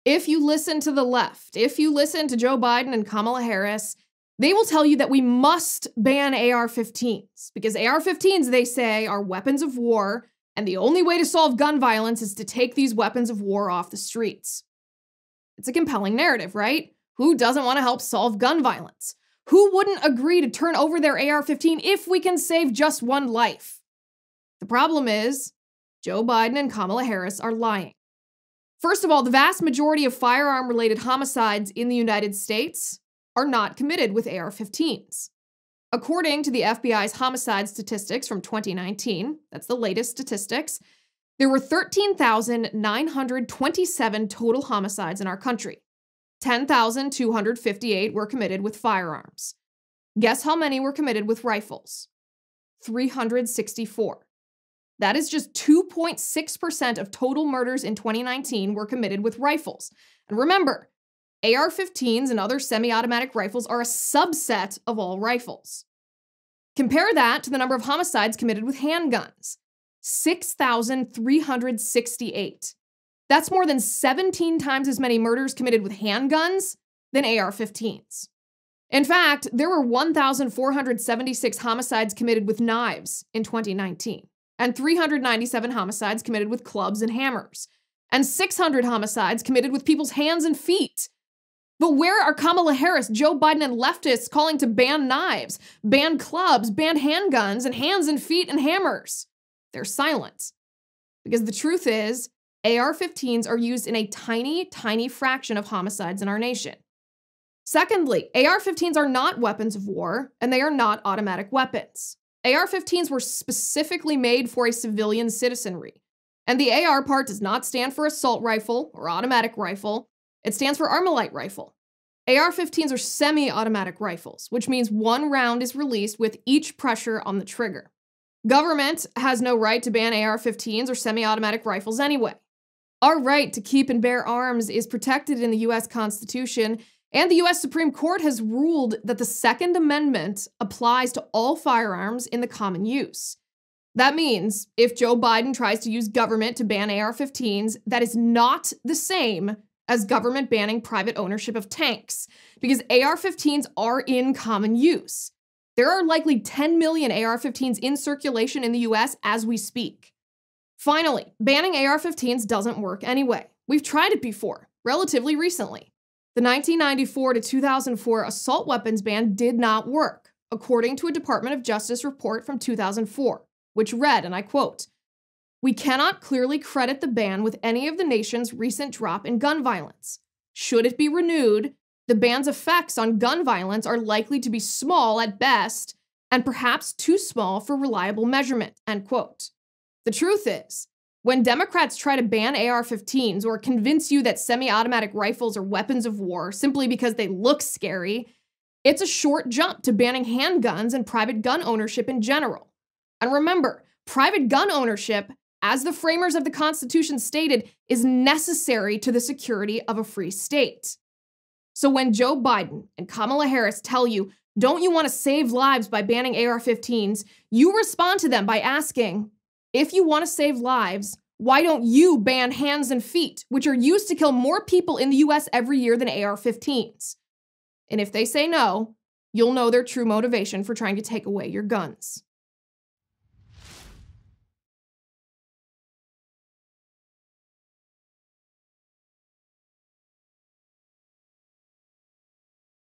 If you listen to the left, if you listen to Joe Biden and Kamala Harris, they will tell you that we must ban AR-15s because AR-15s, they say, are weapons of war, and the only way to solve gun violence is to take these weapons of war off the streets. It's a compelling narrative, right? Who doesn't want to help solve gun violence? Who wouldn't agree to turn over their AR-15 if we can save just one life? The problem is, Joe Biden and Kamala Harris are lying. First of all, the vast majority of firearm-related homicides in the United States are not committed with AR-15s. According to the FBI's homicide statistics from 2019, that's the latest statistics, there were 13,927 total homicides in our country. 10,258 were committed with firearms. Guess how many were committed with rifles? 364. That is just 2.6% of total murders in 2019 were committed with rifles. And remember, AR-15s and other semi-automatic rifles are a subset of all rifles. Compare that to the number of homicides committed with handguns. 6,368. That's more than 17 times as many murders committed with handguns than AR-15s. In fact, there were 1,476 homicides committed with knives in 2019, and 397 homicides committed with clubs and hammers, and 600 homicides committed with people's hands and feet. But where are Kamala Harris, Joe Biden, and leftists calling to ban knives, ban clubs, ban handguns, and hands and feet and hammers? They're silent. Because the truth is, AR-15s are used in a tiny, tiny fraction of homicides in our nation. Secondly, AR-15s are not weapons of war, and they are not automatic weapons. AR-15s were specifically made for a civilian citizenry. And the AR part does not stand for assault rifle or automatic rifle. It stands for Armalite rifle. AR-15s are semi-automatic rifles, which means one round is released with each pressure on the trigger. Government has no right to ban AR-15s or semi-automatic rifles anyway. Our right to keep and bear arms is protected in the U.S. Constitution, and the U.S. Supreme Court has ruled that the Second Amendment applies to all firearms in the common use. That means if Joe Biden tries to use government to ban AR-15s, that is not the same as government banning private ownership of tanks, because AR-15s are in common use. There are likely 10 million AR-15s in circulation in the US as we speak. Finally, banning AR-15s doesn't work anyway. We've tried it before, relatively recently. The 1994 to 2004 assault weapons ban did not work, according to a Department of Justice report from 2004, which read, and I quote, "We cannot clearly credit the ban with any of the nation's recent drop in gun violence. Should it be renewed, the ban's effects on gun violence are likely to be small at best and perhaps too small for reliable measurement," end quote. The truth is, when Democrats try to ban AR-15s or convince you that semi-automatic rifles are weapons of war simply because they look scary, it's a short jump to banning handguns and private gun ownership in general. And remember, private gun ownership, as the framers of the Constitution stated, is necessary to the security of a free state. So when Joe Biden and Kamala Harris tell you, don't you want to save lives by banning AR-15s, you respond to them by asking, if you want to save lives, why don't you ban hands and feet, which are used to kill more people in the US every year than AR-15s? And if they say no, you'll know their true motivation for trying to take away your guns.